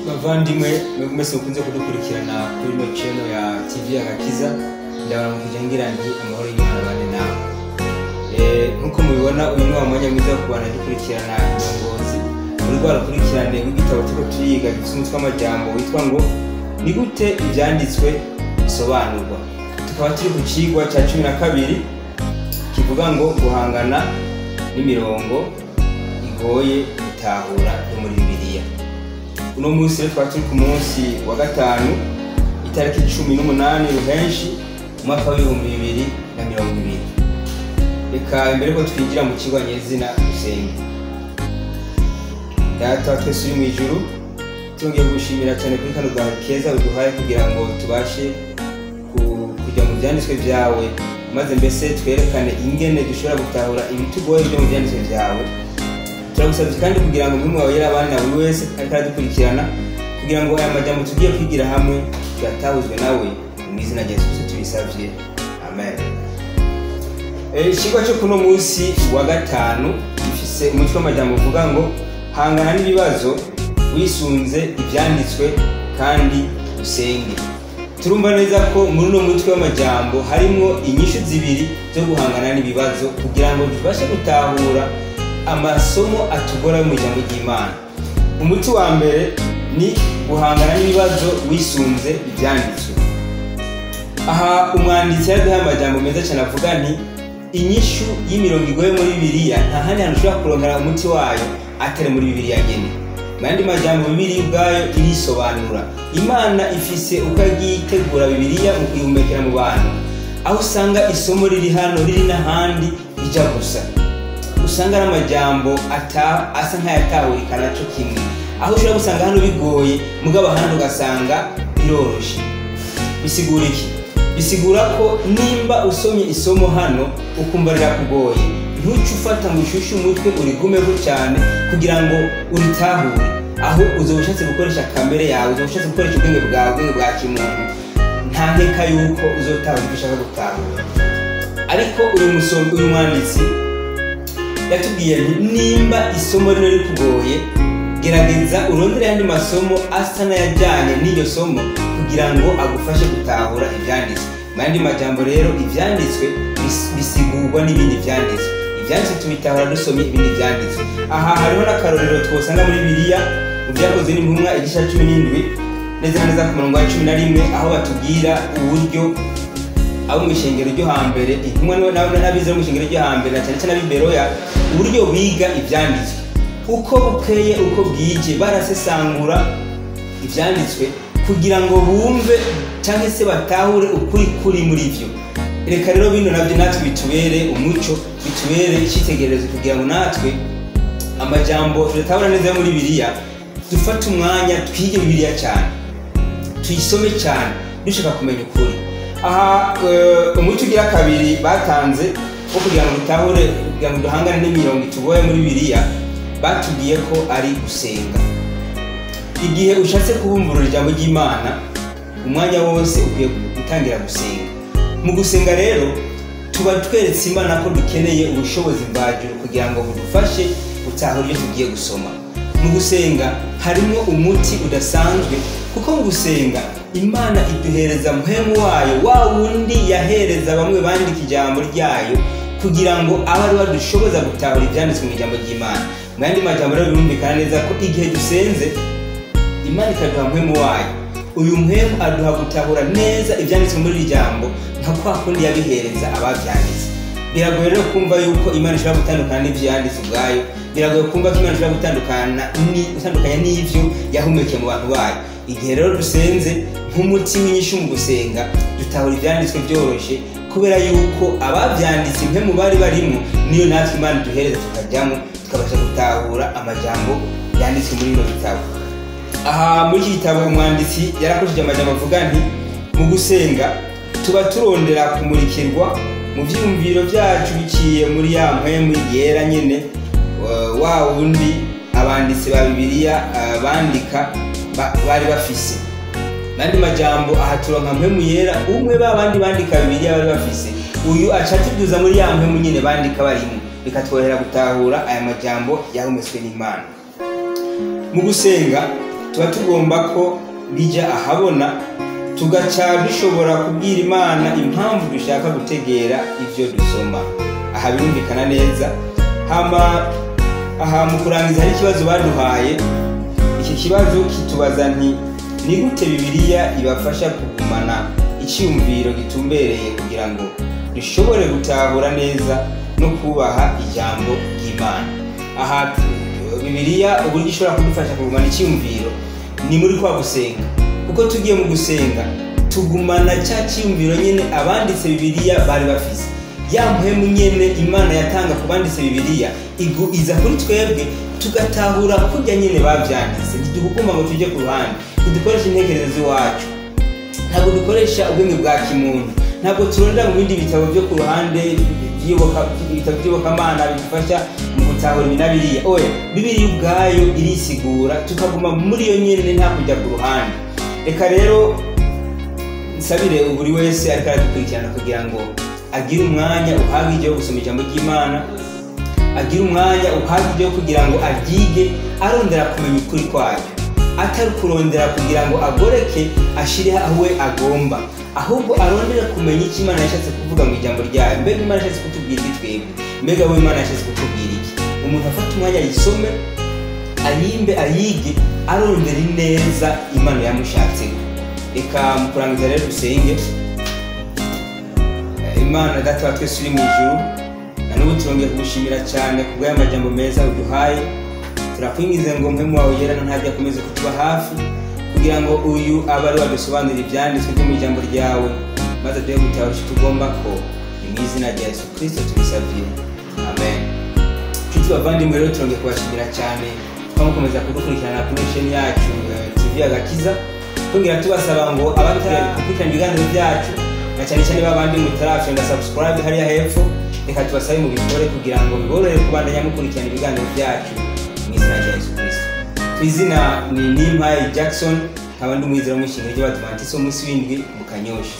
Bavandimwe mwese mukunze kudukurikirana kuri no channel ya TV Agakiza, ndabaramukije ngira nti amahoro y'Imana bane nawe. Nkuko mubibona uyu ni mwanya mwiza wo kubana dukurikirana indongozi muri rwarakurikirane w'igitabo cyo turiga gifite amajambo witwa ngo ni gute ibyanditswe bisobanurwa. Tukaba turi ku cigwa cya 12 kivuga ngo guhangana n'imirongo igoye gutahura yo muri Bibiliya. Uno munsi twari ku munsi wa gatanu itariki 18 ruhenshi umwaka wa 2020. Reka imbere ko twinjira mu kigo nyezina dusenge. Data twese uri mu ijuru, tongeye gushimira cyane kuri kano gahe keza biduhaye kugira ngo tubashe kujya mu byanditswe byawe, maze mbese twerekane ingene dushobora gutahura ibitugoye byo mu byanditswe byawe. Turagusabye kandi kugira ngo mwumwe wawe abana buri wese akaradukurikirana kugira ngo aya majambo tugiye kwigira hamwe yatahuzwe nawe mu izina rya Yesu tubisavye, amen. Ikigo cyo kuno munsi wa gatanu gifise umutwe w'amajambo uvuga ngo hangana n'ibibazo wisunze ibyanditswe kandi usenge. Turumva neza ko muri no mutwe w'amajambo harimo inyishu zibiri zo guhangana n'ibibazo kugira ngo tubashe gutahura amasomo atugora mu ijambo ry'Imana. Umuti wa mbere ni guhangana n'ibibazo wisunze ibyanditswe. Aha umwanditsi yaduha amajambo meza cyane avuga nti inyishu y'imirongo igoye muri Bibiliya nta handi hantu ushobora kurongera umuti wayo atari muri Bibiliya nyene. Mandi majambo Bibiliya ubwayo irisobanura. Imana ifise uko yagitegura Bibiliya mu kuyumekera mu bantu, aho usanga isomo riri hano riri n'ahandi ija gusa. Usanga ari amajambo asa nk'ayatahurikana cyo kimwe, aho ushobora gusanga hano bigoye mugabo ahandi ugasanga biroroshe. Bisigura iki? Bisigura ko nimba usomye isomo hano ukumva rirakugoye, ntuce ufata ngo ushushe umutwe urigume cyane kugira ngo uritahure, aho uzobushatse gukoresha kamere yawe, uzobushatse gukoresha ubwenge bwawe bwa kimuntu, nta nkeka yuko uzotahura ibyo ushaka gutahura. Ariko uyu mwanditsi yatubwiye nimba isomo rino rikugoye, gerageza urondere andi masomo asa n'ayajyanye n'iyo somo kugira ngo agufashe gutahura ibyanditswe. Mandi majambo rero ibyanditswe bisigurwa n'ibindi byanditswe. Ibyanditswe tubitahura dusomye ibindi byanditswe. Aha hariho n'akarorero twosanga muri Bibiliya mu byakozwe n'intumwa igice 17 neza ku murongo wa 11, aho batubwira uburyo abo mu ishengero ryo hambere, intumwa n'abize mu ishengero ryo hambere cyane cyane abiberoya, uburyo biga ibyanditswe. Uko bukeye uko bwije barasesangura ibyanditswe kugira ngo bumve cyangwa se batahure ukuri kuri muri byo. Reka rero bino nabyo natwe bitubere umuco, bitubere icyitegererezo kugira ngo natwe amajambo tutabura neza muri Bibiliya dufate umwanya twige Bibiliya cyane, tuyisome cyane dushaka kumenya ukuri. Aha umuco ugira kabiri batanze wo kugira ngo dutahure, kugira ngo duhangane n'imirongo itugoye muri Bibiliya, batubwiye ko ari gusenga. Igihe ushatse kubumvura ijambo ry'Imana, umwanya wose ukwiye gutangira gusenga. Mu gusenga rero tuba tweretse Imana ko dukeneye ubushobozi mbajuru kugira ngo budufashe gutahura ibyo tugiye gusoma. Mu gusenga harimo umuti udasanzwe, kuko mu gusenga Imana iduhereza muhemu wayo, wa wundi yahereza bamwe bandika ijambo ryayo kugira ngo abari badushoboza gutahura ibyanditswe mu ijambo ry'Imana. Mwandi majambo rero birumvikana neza ko igihe dusenze Imana ikaduha muhemu wayo. Uyu muhemu aduha gutahura neza ibyanditswe muri iri jambo nka kwa kundi yabihereza ababyanditse. Biragoye rero kumva yuko Imana ishobora gutandukana n'ibyo yanditse ubwayo. Biragoye kumva ko Imana ishobora gutandukanya n'ivyo yahumekeye mu bantu bayo. Igihe rero dusenze nk'umuti w'inyishu mu gusenga, dutahura ibyanditswe byoroshe kubera yuko ababyanditse mu bari barimo niyo natwe Imana duhereza tukajyamo tukabasha gutahura amajambo yanditswe muri ino bitabo. Aha muri iki gitabo umwanditsi yarakoresheje amajambo avuga nti mu gusenga tuba turondera kumurikirwa mu byumviro byacu biciye muri ya mpemu yera nyene, wa wundi abanditsi ba Bibiliya bandika bari bafise. Nandi majambo aha turonka mpemu yera umwe babandi bandika Bibiliya bari bafise, uyu acatuduza muri ya mpemu nyene bandika barimo, bikatwohera gutahura aya majambo yahumetswe n'Imana. Mu gusenga tuba tugomba ko bija ahabona tugaca dushobora kubwira Imana impamvu dushaka gutegera ivyo dusoma. Aha birumvikana neza. Hama aha mu kurangiza hari ikibazo baduhaye. Iki kibazo kitubaza nti ni gute Bibiliya ibafasha kugumana icyumviro gitumbereye kugira ngo dushobore gutahura neza no kubaha ijambo ry'Imana. Aha Bibiliya uburyo ishobora kudufasha kugumana icyumviro ni muri kwa gusenga, kuko tugiye mu gusenga tugumana cya cyumviro nyene abanditse Bibiliya bari bafise. Ya mpemu nyene Imana yatanga ku banditse Bibiliya iza kuri twebwe tugatahura kujya nyene bavyanditse. Ntiduguma ngo tuje ku ruhande, ntidukoresha intekerezo iwacu, ntabwo dukoresha ubwenge bwa kimuntu, ntabwo turondera mu bindi bitabo byo ku ruhande by'iyobokamana bidufasha mu gutahura ibinabiriya. Oya, Bibiliya ubwayo irisigura, tukaguma muri iyo nyene nta kujya ku ruhande. Reka rero nsabire buri wese ariko aradukurikirana kugira ngo agire umwanya uhagije wo gusoma ijambo ry'Imana, agire umwanya uhagije wo kugira ngo aryige arondera kumenya ukuri kwayo, atari kurondera kugira ngo agoreke ashire aho agomba, ahubwo arondera kumenya icyo Imana yashatse kuvuga mu ijambo ryayo. Mbega Imana yashatse kutubwira iki twebwe? Mbega we Imana yashatse kutubwira iki? Umuntu afata umwanya yisome, ayimbe, ayige, arondera neza Imana yamushatse. Reka mu kurangiza rero dusenge. Imana Data wa twese uri mu ijuru, na n'ubu turongeye kugushimira cyane kubw'aya majambo meza uduhaye. Turakwingize ngo mpemu wawe yera ntajya akomeze kutuba hafi, kugira ngo uyu abe ari wadusobanurira ibyanditswe byo mu ijambo ryawe, maze tuye gutahura icyo tugomba ko. Ni mu izina rya Yesu Kristo tubisabye, amen. Nshuti bavandimwe rero turongeye kubashimira cyane twamukomeza kudukurikirana kuri chaîne yacu TV Agakiza, twongera tubasaba ngo abakurikirana ibiganiro byacu na cyane cyane babandi mutarafenda subscribe hariya hepfo, reka tubasabe mu bikore kugira ngo biborohere kubandanya mukurikirana ibiganiro byacu mu izina rya Yesu Kristo. Kwizina ni Nimpaye Jackson, nkaba ndi umwizera w'ishinga ry'Abadventiste umunsi w'indwi mu Kanyosha.